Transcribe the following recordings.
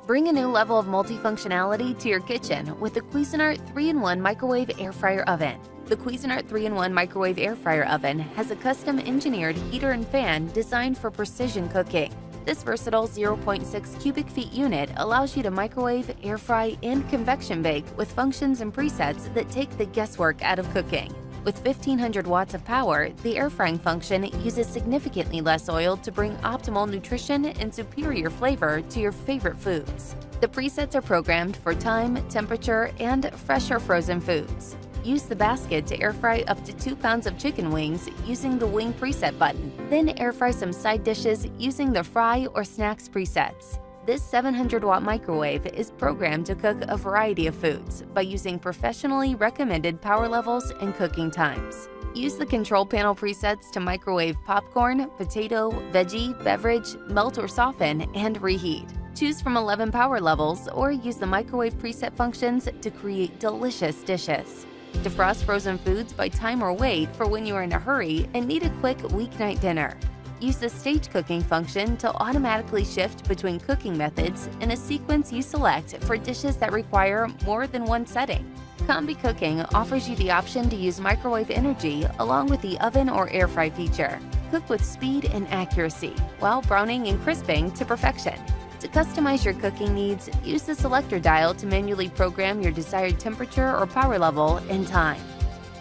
Bring a new level of multifunctionality to your kitchen with the Cuisinart 3-in-1 Microwave Air Fryer Oven. The Cuisinart 3-in-1 Microwave Air Fryer Oven has a custom-engineered heater and fan designed for precision cooking. This versatile 0.6 cubic feet unit allows you to microwave, air fry, and convection bake with functions and presets that take the guesswork out of cooking. With 1,500 watts of power, the air frying function uses significantly less oil to bring optimal nutrition and superior flavor to your favorite foods. The presets are programmed for time, temperature, and fresh or frozen foods. Use the basket to air fry up to 2 pounds of chicken wings using the wing preset button. Then air fry some side dishes using the fry or snacks presets. This 700-watt microwave is programmed to cook a variety of foods by using professionally recommended power levels and cooking times. Use the control panel presets to microwave popcorn, potato, veggie, beverage, melt or soften, and reheat. Choose from 11 power levels or use the microwave preset functions to create delicious dishes. Defrost frozen foods by time or weight for when you are in a hurry and need a quick weeknight dinner. Use the stage cooking function to automatically shift between cooking methods in a sequence you select for dishes that require more than one setting. Combi Cooking offers you the option to use microwave energy along with the oven or air fry feature. Cook with speed and accuracy while browning and crisping to perfection. To customize your cooking needs, use the selector dial to manually program your desired temperature or power level and time.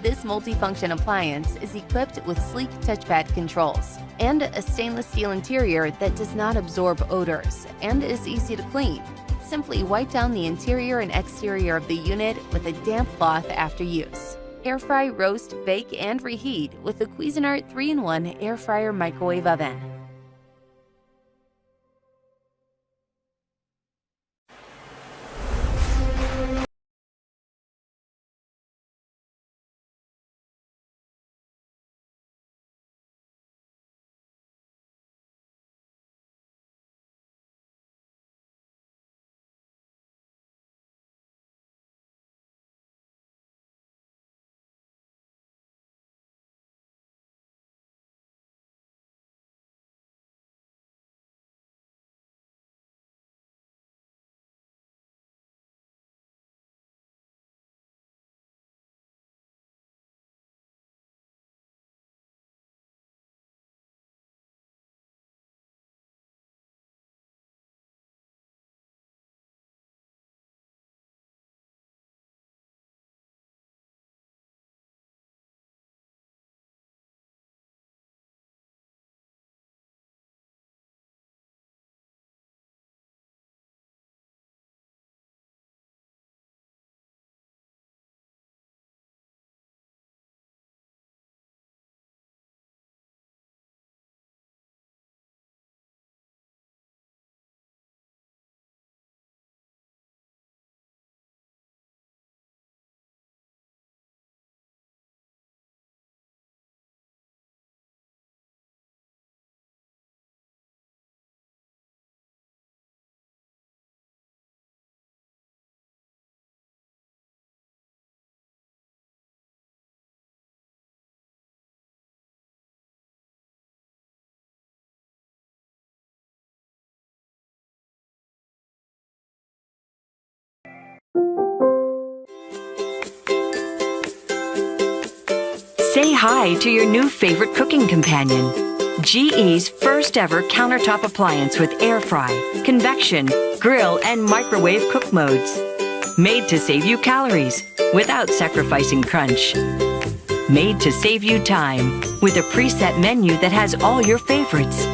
This multifunction appliance is equipped with sleek touchpad controls and a stainless steel interior that does not absorb odors and is easy to clean. Simply wipe down the interior and exterior of the unit with a damp cloth after use. Air fry, roast, bake, and reheat with the Cuisinart 3-in-1 Air Fryer Microwave Oven. Say hi to your new favorite cooking companion. GE's first ever countertop appliance with air fry, convection, grill, and microwave cook modes. Made to save you calories without sacrificing crunch. Made to save you time with a preset menu that has all your favorites.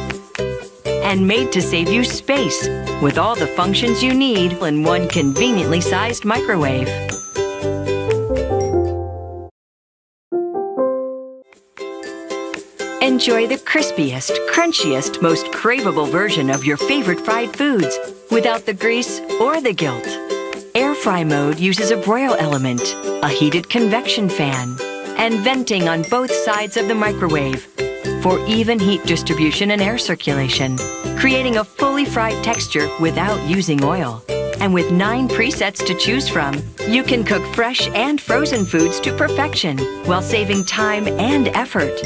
And made to save you space with all the functions you need in one conveniently sized microwave. Enjoy the crispiest, crunchiest, most craveable version of your favorite fried foods without the grease or the guilt. Air fry mode uses a broil element, a heated convection fan, and venting on both sides of the microwave for even heat distribution and air circulation, creating a fully fried texture without using oil. And with 9 presets to choose from, you can cook fresh and frozen foods to perfection while saving time and effort.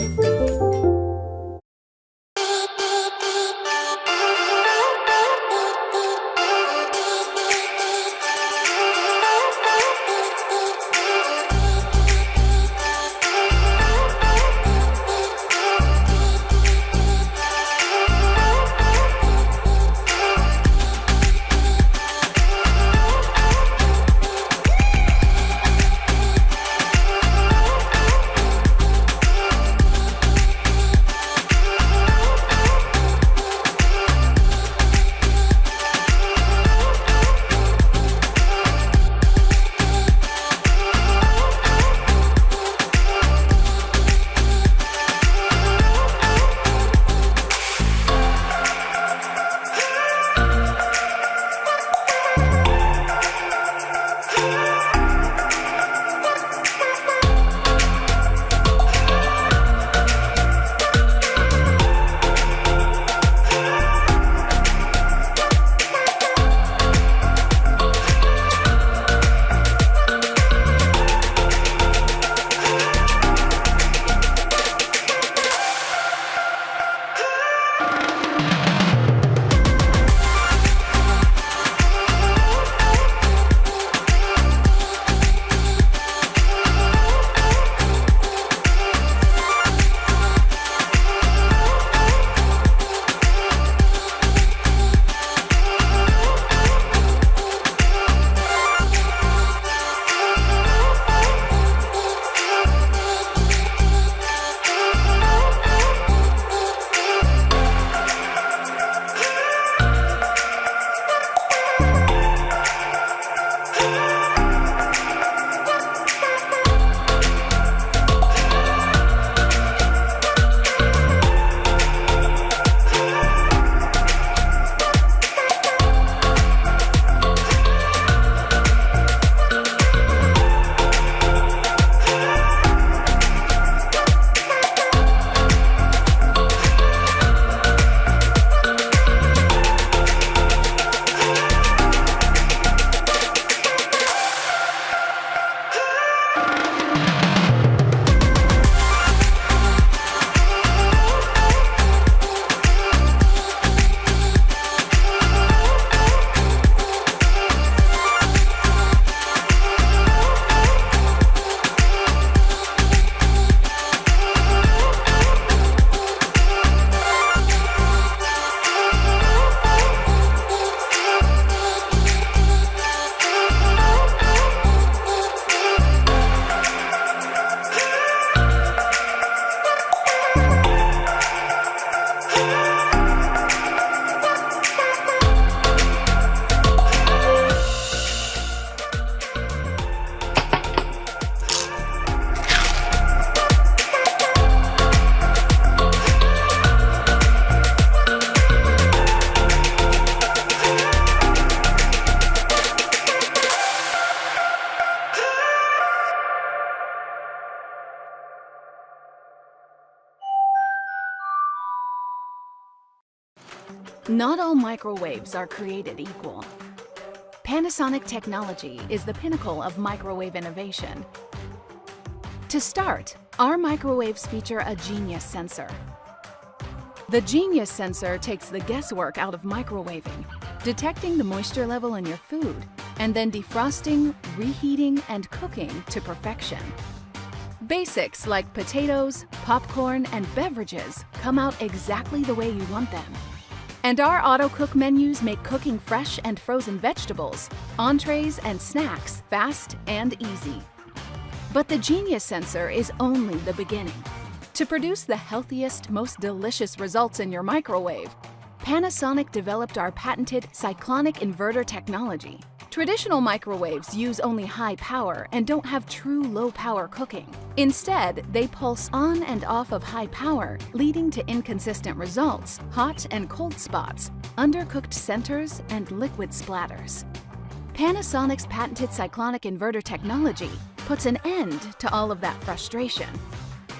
Not all microwaves are created equal. Panasonic technology is the pinnacle of microwave innovation. To start, our microwaves feature a Genius sensor. The Genius sensor takes the guesswork out of microwaving, detecting the moisture level in your food, and then defrosting, reheating, and cooking to perfection. Basics like potatoes, popcorn, and beverages come out exactly the way you want them. And our auto-cook menus make cooking fresh and frozen vegetables, entrees, and snacks fast and easy. But the Genius sensor is only the beginning. To produce the healthiest, most delicious results in your microwave, Panasonic developed our patented Cyclonic inverter technology. Traditional microwaves use only high power and don't have true low-power cooking. Instead, they pulse on and off of high power, leading to inconsistent results, hot and cold spots, undercooked centers, and liquid splatters. Panasonic's patented Cyclonic inverter technology puts an end to all of that frustration.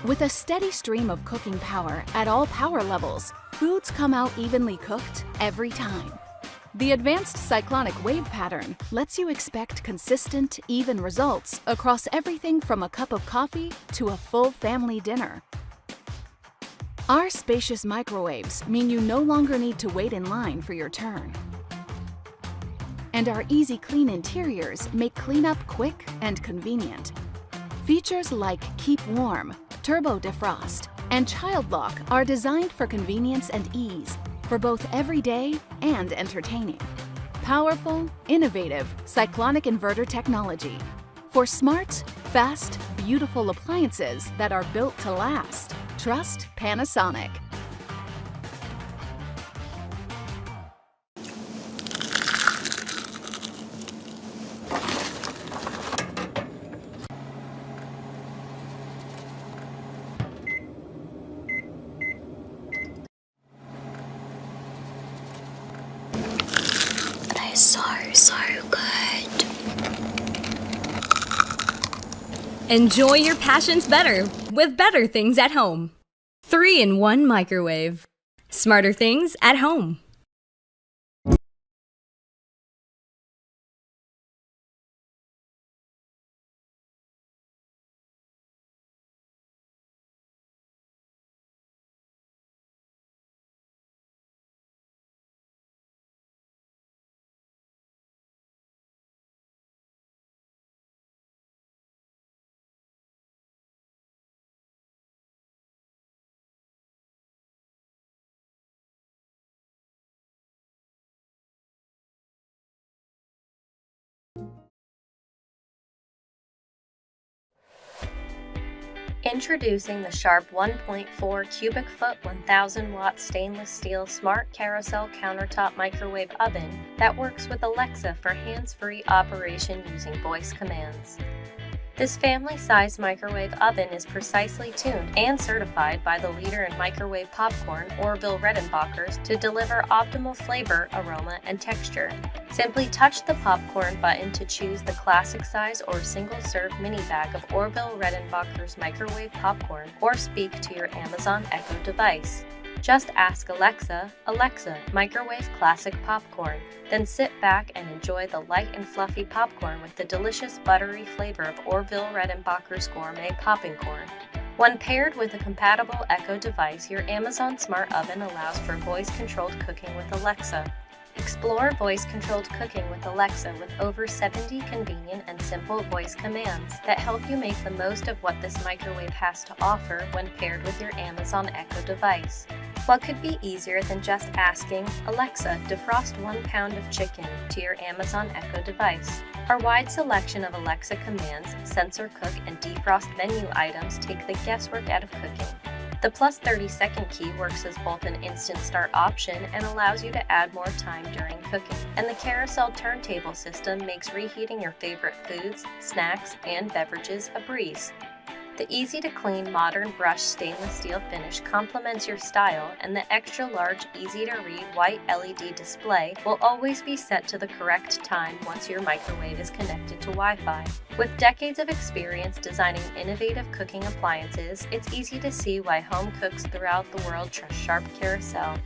With a steady stream of cooking power at all power levels, foods come out evenly cooked every time. The advanced cyclonic wave pattern lets you expect consistent, even results across everything from a cup of coffee to a full family dinner. Our spacious microwaves mean you no longer need to wait in line for your turn. And our easy clean interiors make cleanup quick and convenient. Features like Keep Warm, Turbo Defrost, and Child Lock are designed for convenience and ease, for both everyday and entertaining. Powerful, innovative, cyclonic inverter technology for smart, fast, beautiful appliances that are built to last. Trust Panasonic. So good. Enjoy your passions better with better things at home. 3-in-1 microwave. Smarter things at home. Introducing the Sharp 1.4 cubic foot 1000 watt stainless steel smart carousel countertop microwave oven that works with Alexa for hands-free operation using voice commands. This family-sized microwave oven is precisely tuned and certified by the leader in microwave popcorn, Orville Redenbacher's, to deliver optimal flavor, aroma, and texture. Simply touch the popcorn button to choose the classic size or single-serve mini bag of Orville Redenbacher's microwave popcorn, or speak to your Amazon Echo device. Just ask Alexa, "Alexa, microwave classic popcorn." Then sit back and enjoy the light and fluffy popcorn with the delicious buttery flavor of Orville Redenbacher's gourmet popping corn. When paired with a compatible Echo device, your Amazon Smart Oven allows for voice-controlled cooking with Alexa. Explore voice-controlled cooking with Alexa with over 70 convenient and simple voice commands that help you make the most of what this microwave has to offer when paired with your Amazon Echo device. What could be easier than just asking, "Alexa, defrost 1 pound of chicken" to your Amazon Echo device? Our wide selection of Alexa commands, sensor cook, and defrost menu items take the guesswork out of cooking. The plus 30-second key works as both an instant start option and allows you to add more time during cooking. And the carousel turntable system makes reheating your favorite foods, snacks, and beverages a breeze. The easy-to-clean modern brushed stainless steel finish complements your style, and the extra-large, easy-to-read white LED display will always be set to the correct time once your microwave is connected to Wi-Fi. With decades of experience designing innovative cooking appliances, it's easy to see why home cooks throughout the world trust Sharp Carousel.